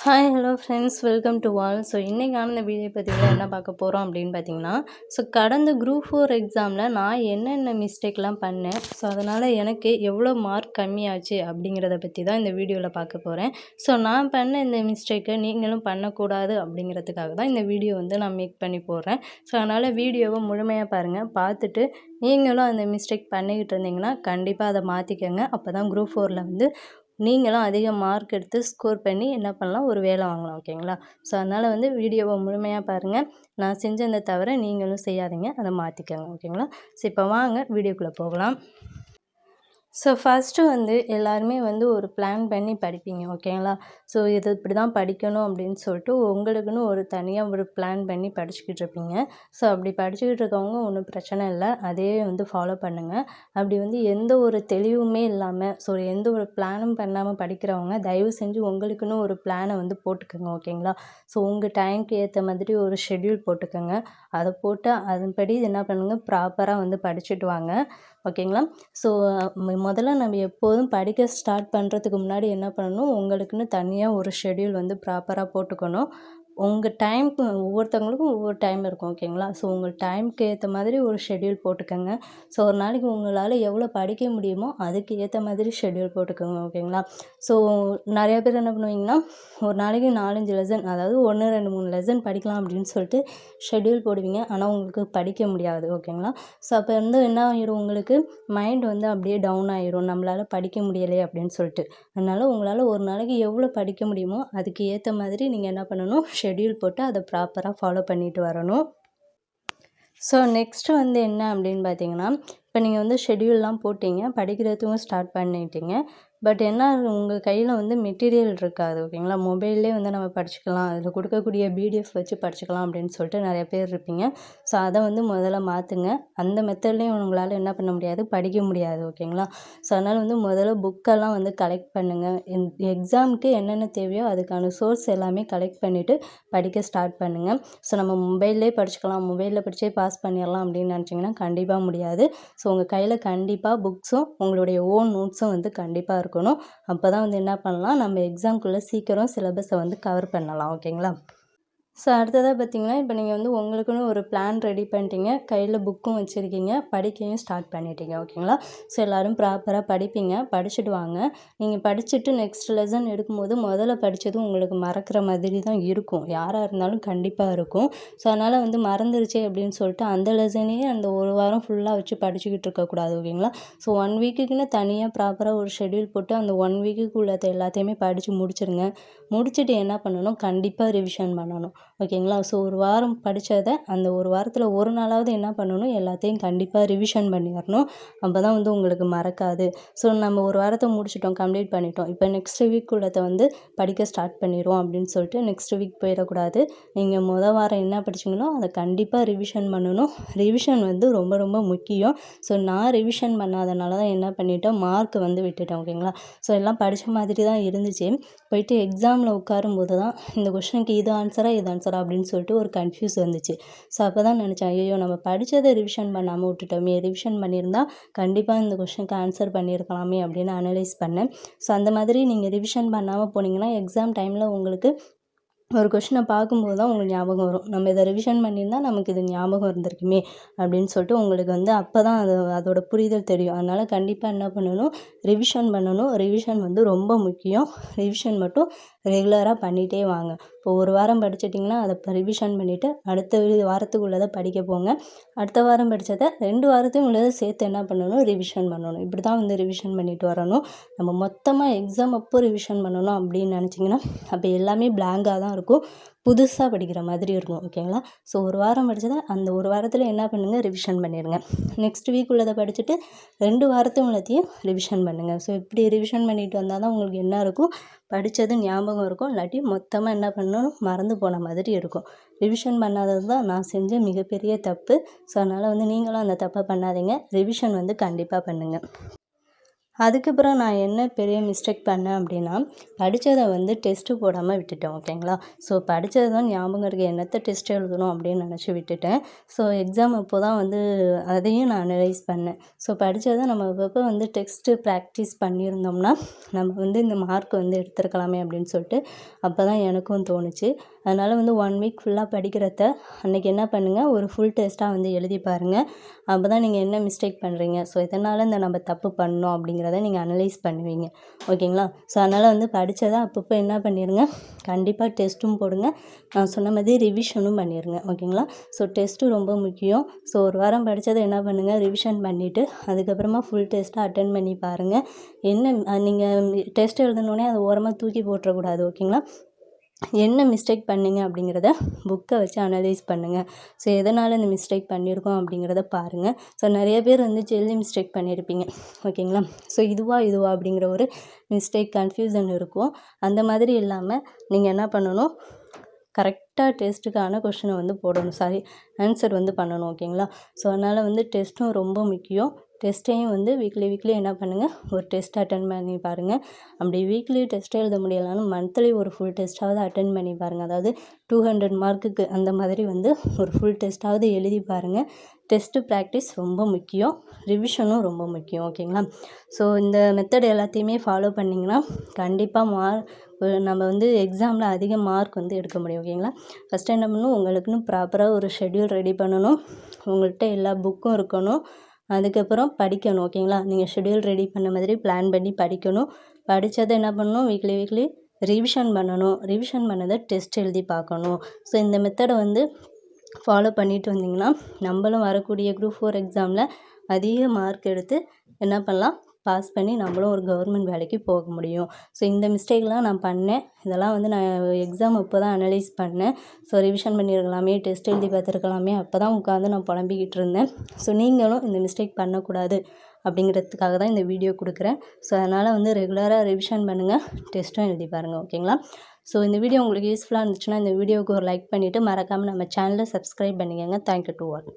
Hello friends, welcome to all. இன்றைக்கான இந்த video பதிவில் என்ன பார்க்க போகிறோம் அப்படின்னு பார்த்தீங்கன்னா, கடந்த குரூப் 4 எக்ஸாமில் நான் என்னென்ன மிஸ்டேக்லாம் பண்ணேன், அதனால் எனக்கு எவ்வளோ மார்க் கம்மியாச்சு அப்படிங்கிறத பற்றி தான் இந்த வீடியோவில் பார்க்க போகிறேன். நான் பண்ண இந்த மிஸ்டேக்கை நீங்களும் பண்ணக்கூடாது அப்படிங்கிறதுக்காக தான் இந்த வீடியோ வந்து நான் மேக் பண்ணி போடுறேன். அதனால் வீடியோவை முழுமையாக பாருங்கள். பார்த்துட்டு நீங்களும் அந்த மிஸ்டேக் பண்ணிக்கிட்டு இருந்தீங்கன்னா கண்டிப்பாக அதை மாற்றிக்கங்க. அப்போ தான் குரூப் 4ல் வந்து நீங்களும் அதிக மார்க் எடுத்து ஸ்கோர் பண்ணி என்ன பண்ணலாம், ஒரு வேலை வாங்கலாம். ஓகேங்களா? அதனால் வந்து வீடியோவை முழுமையாக பாருங்கள். நான் செஞ்ச அந்த தவிர நீங்களும் செய்யாதீங்க, அதை மாற்றிக்கங்க. ஓகேங்களா? இப்போ வாங்க வீடியோக்குள்ளே போகலாம். ஃபஸ்ட்டு வந்து எல்லாருமே வந்து ஒரு பிளான் பண்ணி படிப்பீங்க. ஓகேங்களா? இது இப்படி தான் படிக்கணும் அப்படின்னு சொல்லிட்டு உங்களுக்குன்னு ஒரு தனியாக ஒரு பிளான் பண்ணி படிச்சுக்கிட்டு இருப்பீங்க. அப்படி படிச்சுக்கிட்டு இருக்கவங்க ஒன்றும் பிரச்சனை இல்லை, அதே வந்து ஃபாலோ பண்ணுங்கள். அப்படி வந்து எந்த ஒரு தெளிவுமே இல்லாமல் எந்த ஒரு பிளானும் பண்ணாமல் படிக்கிறவங்க தயவு செஞ்சு உங்களுக்குன்னு ஒரு பிளானை வந்து போட்டுக்கோங்க. ஓகேங்களா? உங்கள் டைமுக்கு ஏற்ற மாதிரி ஒரு ஷெட்யூல் போட்டுக்கோங்க. அதை போட்டு அதன்படி என்ன பண்ணுங்கள், ப்ராப்பராக வந்து படிச்சுட்டு வாங்க. ஓகேங்களா? முதல்ல நம்ம எப்போதும் படிக்க ஸ்டார்ட் பண்ணுறதுக்கு முன்னாடி என்ன பண்ணணும், உங்களுக்குன்னு தனியாக ஒரு ஷெட்யூல் வந்து ப்ராப்பராக போட்டுக்கணும். உங்கள் டைமுக்கு ஒவ்வொருத்தவங்களுக்கும் ஒவ்வொரு டைம் இருக்கும். ஓகேங்களா? உங்கள் டைமுக்கு ஏற்ற மாதிரி ஒரு ஷெட்யூல் போட்டுக்கோங்க. ஒரு நாளைக்கு உங்களால் எவ்வளோ படிக்க முடியுமோ அதுக்கு ஏற்ற மாதிரி ஷெட்யூல் போட்டுக்கோங்க. ஓகேங்களா? நிறையா பேர் என்ன பண்ணுவீங்கன்னா, ஒரு நாளைக்கு 4-5 லெசன், அதாவது 1, 2, 3 லெசன் படிக்கலாம் அப்படின்னு சொல்லிட்டு ஷெட்யூல் போடுவீங்க. ஆனால் உங்களுக்கு படிக்க முடியாது. ஓகேங்களா? அப்போ வந்து என்ன ஆயிரும், உங்களுக்கு மைண்ட் வந்து அப்படியே டவுன் ஆயிரும், நம்மளால் படிக்க முடியலை அப்படின்னு சொல்லிட்டு. அதனால் உங்களால் ஒரு நாளைக்கு எவ்வளோ படிக்க முடியுமோ அதுக்கு ஏற்ற மாதிரி நீங்கள் என்ன பண்ணணும், ஷெட்யூல் போட்டு அதை ப்ராப்பராக ஃபாலோ பண்ணிட்டு வரணும். நெக்ஸ்ட்டு வந்து என்ன அப்படின்னு பார்த்தீங்கன்னா, இப்போ நீங்கள் வந்து ஷெட்யூல்லாம் போட்டிங்க, படிக்கிறதுக்கும் ஸ்டார்ட் பண்ணிட்டீங்க. பட் என்ன, உங்கள் கையில் வந்து மெட்டீரியல் இருக்காது. ஓகேங்களா? மொபைல்லே வந்து நம்ம படிச்சுக்கலாம், அதில் கொடுக்கக்கூடிய பிடிஎஃப் வச்சு படிச்சுக்கலாம் அப்படின்னு சொல்லிட்டு நிறைய பேர் இருப்பீங்க. அதை வந்து முதல்ல மாற்றுங்க. அந்த மெத்தட்லேயும் உங்களால் என்ன பண்ண முடியாது, படிக்க முடியாது. ஓகேங்களா? அதனால் வந்து முதல்ல புக்கெல்லாம் வந்து கலெக்ட் பண்ணுங்கள். எக்ஸாமுக்கு என்னென்ன தேவையோ அதுக்கான சோர்ஸ் எல்லாமே கலெக்ட் பண்ணிவிட்டு படிக்க ஸ்டார்ட் பண்ணுங்கள். நம்ம மொபைல்லே படிச்சுக்கலாம், மொபைலில் படித்தே பாஸ் பண்ணிடலாம் அப்படின்னு நினச்சிங்கன்னா கண்டிப்பாக முடியாது. உங்கள் கையில் கண்டிப்பாக புக்ஸும் உங்களுடைய ஓன் நோட்ஸும் வந்து கண்டிப்பாக இருக்கணும். அப்போ தான் வந்து என்ன பண்ணலாம், நம்ம எக்ஸாம்குள்ளே சீக்கிரம் சிலபஸை வந்து கவர் பண்ணலாம். ஓகேங்களா? அடுத்ததாக பார்த்தீங்கன்னா, இப்போ நீங்கள் வந்து உங்களுக்குன்னு ஒரு பிளான் ரெடி பண்ணிட்டீங்க, கையில் புக்கும் வச்சுருக்கீங்க, படிக்கையும் ஸ்டார்ட் பண்ணிட்டீங்க. ஓகேங்களா? எல்லோரும் ப்ராப்பராக படிப்பீங்க, படிச்சுட்டு வாங்க. நீங்கள் படிச்சுட்டு நெக்ஸ்ட் லெசன் எடுக்கும்போது முதல்ல படித்ததும் உங்களுக்கு மறக்கிற மாதிரி தான் இருக்கும், யாராக இருந்தாலும் கண்டிப்பாக இருக்கும். அதனால் வந்து மறந்துருச்சே அப்படின்னு சொல்லிட்டு அந்த லெசனையே அந்த ஒரு வாரம் ஃபுல்லாக வச்சு படிச்சுக்கிட்டு இருக்கக்கூடாது. ஓகேங்களா? 1 வீக்குக்குன்னு தனியாக ப்ராப்பராக ஒரு ஷெட்யூல் போட்டு அந்த 1 வீக்குக்கு உள்ளதை எல்லாத்தையுமே படித்து முடிச்சிருங்க. முடிச்சுட்டு என்ன பண்ணணும், கண்டிப்பாக ரிவிஷன் பண்ணணும். ஓகேங்களா? ஒரு வாரம் படித்ததை அந்த ஒரு வாரத்தில் ஒரு நாளாவது என்ன பண்ணணும், எல்லாத்தையும் கண்டிப்பாக ரிவிஷன் பண்ணிடணும். அப்போ தான் வந்து உங்களுக்கு மறக்காது. நம்ம ஒரு வாரத்தை முடிச்சிட்டோம், கம்ப்ளீட் பண்ணிட்டோம், இப்போ நெக்ஸ்ட் வீக் உள்ளதை வந்து படிக்க ஸ்டார்ட் பண்ணிடுவோம் அப்படின்னு சொல்லிட்டு நெக்ஸ்ட் வீக் போயிடக்கூடாது. நீங்கள் வாரம் என்ன படிச்சிங்களோ அதை கண்டிப்பாக ரிவிஷன் பண்ணணும். ரிவிஷன் வந்து ரொம்ப ரொம்ப முக்கியம். நான் ரிவிஷன் பண்ணாதனால தான் என்ன பண்ணிட்டேன், மார்க் வந்து விட்டுட்டேன். ஓகேங்களா? எல்லாம் படித்த மாதிரி தான் இருந்துச்சு. போயிட்டு எக்ஸாமில் உட்காரும்போது தான் இந்த கொஷனுக்கு இது ஆன்சரா இது ஆன்சரா அப்படின்னு சொல்லிட்டு ஒரு கன்ஃபியூஸ் வந்துச்சு. அப்போ தான் நினச்சேன், ஐயோ நம்ம படித்ததை ரிவிஷன் பண்ணாமல் விட்டுட்டோமே, ரிவிஷன் பண்ணியிருந்தா கண்டிப்பாக இந்த கொஷனுக்கு ஆன்சர் பண்ணியிருக்கலாமே அப்படின்னு அனலைஸ் பண்ணேன். அந்த மாதிரி நீங்கள் ரிவிஷன் பண்ணாமல் போனீங்கன்னா எக்ஸாம் டைமில் உங்களுக்கு ஒரு கொஷினை பார்க்கும்போது தான் உங்களுக்கு ஞாபகம் வரும், நம்ம இதை ரிவிஷன் பண்ணியிருந்தால் நமக்கு இது ஞாபகம் இருந்திருக்குமே அப்படின்னு சொல்லிட்டு உங்களுக்கு வந்து அப்போ தான் அதோட புரிதல் தெரியும். அதனால் கண்டிப்பாக என்ன பண்ணணும், ரிவிஷன் பண்ணணும். ரிவிஷன் வந்து ரொம்ப முக்கியம். ரிவிஷன் மட்டும் ரெகுலராக பண்ணிகிட்டே வாங்க. இப்போ ஒரு வாரம் படிச்சிட்டிங்கன்னா அதை ரிவிஷன் பண்ணிவிட்டு அடுத்த வாரத்துக்கு உள்ளதை படிக்க போங்க. அடுத்த வாரம் படித்ததை 2 வாரத்தையும் உள்ளதை சேர்த்து என்ன பண்ணணும், ரிவிஷன் பண்ணணும். இப்படி தான் வந்து ரிவிஷன் பண்ணிட்டு வரணும். நம்ம மொத்தமாக எக்ஸாம் அப்போ ரிவிஷன் பண்ணணும் அப்படின்னு நினச்சிங்கன்னா அப்போ எல்லாமே பிளாங்காக தான் இருக்கும், புதுசாக படிக்கிற மாதிரி இருக்கும். ஓகேங்களா? ஒரு வாரம் படித்ததை அந்த ஒரு வாரத்தில் என்ன பண்ணுங்கள், ரிவிஷன் பண்ணிடுங்க. நெக்ஸ்ட் வீக் உள்ளதை படிச்சுட்டு 2 வாரத்தையும் உள்ளதையும் ரிவிஷன் பண்ணுங்கள். இப்படி ரிவிஷன் பண்ணிட்டு வந்தால் தான் உங்களுக்கு என்ன இருக்கும், படித்தது ஞாபகம் இருக்கும். இல்லாட்டி மொத்தமாக என்ன பண்ணணும், மறந்து போன மாதிரி இருக்கும். ரிவிஷன் பண்ணாதது தான் நான் செஞ்ச மிகப்பெரிய தப்பு. அதனால் வந்து நீங்களும் அந்த தப்பை பண்ணாதீங்க. ரிவிஷன் வந்து கண்டிப்பாக பண்ணுங்கள். அதுக்கப்புறம் நான் என்ன பெரிய மிஸ்டேக் பண்ணேன் அப்படின்னா, படித்தத வந்து டெஸ்ட்டு போடாமல் விட்டுட்டேன் ஓகேங்களா. ஸோ படித்தது தான் ஞாபகம் இருக்குது, என்னத்த டெஸ்ட் எழுதணும் அப்படின்னு நினச்சி விட்டுட்டேன். ஸோ எக்ஸாம் அப்போ தான் வந்து அதையும் நான் அனலைஸ் பண்ணேன். ஸோ படித்தத நம்ம அப்பப்போ வந்து டெக்ஸ்ட்டு ப்ராக்டிஸ் பண்ணியிருந்தோம்னா நம்ம வந்து இந்த மார்க் வந்து எடுத்துருக்கலாமே அப்படின்னு சொல்லிட்டு அப்போ தான் எனக்கும் தோணுச்சு. அதனால் வந்து 1 வீக் ஃபுல்லாக படிக்கிறத அன்றைக்கி என்ன பண்ணுங்கள், ஒரு ஃபுல் டெஸ்ட்டாக வந்து எழுதி பாருங்கள். அப்போ தான் நீங்கள் என்ன மிஸ்டேக் பண்ணுறீங்க, ஸோ இதனால் இந்த நம்ம தப்பு பண்ணோம் அப்படிங்கிறத நீங்கள் அனலைஸ் பண்ணுவீங்க ஓகேங்களா. ஸோ அதனால் வந்து படித்தத அப்பப்போ என்ன பண்ணிடுங்க, கண்டிப்பாக டெஸ்ட்டும் போடுங்க. நான் சொன்ன மாதிரி ரிவிஷனும் பண்ணிடுங்க ஓகேங்களா. ஸோ டெஸ்ட்டு ரொம்ப முக்கியம். ஸோ ஒரு வாரம் படித்ததை என்ன பண்ணுங்கள், ரிவிஷன் பண்ணிவிட்டு அதுக்கப்புறமா ஃபுல் டெஸ்ட்டாக அட்டென்ட் பண்ணி பாருங்கள். என்ன நீங்கள் டெஸ்ட் எழுதினோடனே அதை ஓரமாக தூக்கி போட்டுறக்கூடாது ஓகேங்களா. என்ன மிஸ்டேக் பண்ணீங்க அப்படிங்கிறத புக்கை வச்சு அனலைஸ் பண்ணுங்கள். ஸோ எதனால் இந்த மிஸ்டேக் பண்ணியிருக்கோம் அப்படிங்கிறத பாருங்கள். ஸோ நிறைய பேர் வந்து ஜெல்லி மிஸ்டேக் பண்ணியிருப்பீங்க ஓகேங்களா. ஸோ இதுவா அப்படிங்கிற ஒரு மிஸ்டேக் கன்ஃபியூசன் இருக்கும். அந்த மாதிரி இல்லாமல் நீங்கள் என்ன பண்ணணும், கரெக்டாக டெஸ்ட்டுக்கான கொஷினை வந்து போடணும், ஆன்சர் வந்து பண்ணணும் ஓகேங்களா. ஸோ அதனால் வந்து டெஸ்ட்டும் ரொம்ப முக்கியம். டெஸ்ட்டையும் வந்து வீக்லி என்ன பண்ணுங்கள், ஒரு டெஸ்ட் அட்டென்ட் பண்ணி பாருங்கள். அப்படி வீக்லி டெஸ்ட் எழுத முடியலைனாலும் மந்த்லி ஒரு ஃபுல் டெஸ்ட்டாவது அட்டென்ட் பண்ணி பாருங்கள். அதாவது 200 மார்க்குக்கு அந்த மாதிரி வந்து ஒரு ஃபுல் டெஸ்ட்டாவது எழுதி பாருங்கள். டெஸ்ட்டு ப்ராக்டிஸ் ரொம்ப முக்கியம், ரிவிஷனும் ரொம்ப முக்கியம் ஓகேங்களா. ஸோ இந்த மெத்தட் எல்லாத்தையுமே ஃபாலோ பண்ணிங்கன்னா கண்டிப்பாக நம்ம வந்து எக்ஸாமில் அதிக மார்க் வந்து எடுக்க முடியும் ஓகேங்களா. ஃபஸ்ட்டு என்ன பண்ணணும், உங்களுக்குன்னு ப்ராப்பராக ஒரு ஷெட்யூல் ரெடி பண்ணணும். உங்கள்கிட்ட எல்லா புக்கும் இருக்கணும். அதுக்கப்புறம் படிக்கணும் ஓகேங்களா. நீங்கள் ஷெட்யூல் ரெடி பண்ண மாதிரி பிளான் பண்ணி படிக்கணும். படித்ததை என்ன பண்ணணும், வீக்லி ரிவிஷன் பண்ணணும். ரிவிஷன் பண்ணதை டெஸ்ட் எழுதி பார்க்கணும். ஸோ இந்த மெத்தடை வந்து ஃபாலோ பண்ணிட்டு வந்திங்கன்னா நம்மளும் வரக்கூடிய குரூப் 4 எக்ஸாமில் அதிக மார்க் எடுத்து என்ன பண்ணலாம், பாஸ் பண்ணி நம்மளும் ஒரு கவர்மெண்ட் வேலைக்கு போக முடியும். ஸோ இந்த மிஸ்டேக்லாம் நான் பண்ணேன். இதெல்லாம் வந்து நான் எக்ஸாம் அப்போ தான் அனலைஸ் பண்ணேன். ஸோ ரிவிஷன் பண்ணியிருக்கலாமே, டெஸ்ட் எழுதி பார்த்துருக்கலாமே, அப்போ தான் உட்காந்து நான் புலம்பிக்கிட்டு இருந்தேன். ஸோ நீங்களும் இந்த மிஸ்டேக் பண்ணக்கூடாது அப்படிங்கிறதுக்காக தான் இந்த வீடியோ கொடுக்குறேன். ஸோ அதனால் வந்து ரெகுலராக ரிவிஷன் பண்ணுங்கள், டெஸ்ட்டும் எழுதி பாருங்கள் ஓகேங்களா. ஸோ இந்த வீடியோ உங்களுக்கு யூஸ்ஃபுல்லாக இருந்துச்சுன்னா இந்த வீடியோவுக்கு ஒரு லைக் பண்ணிவிட்டு மறக்காமல் நம்ம சேனலை சப்ஸ்கிரைப் பண்ணிக்கோங்க. Thank you to all.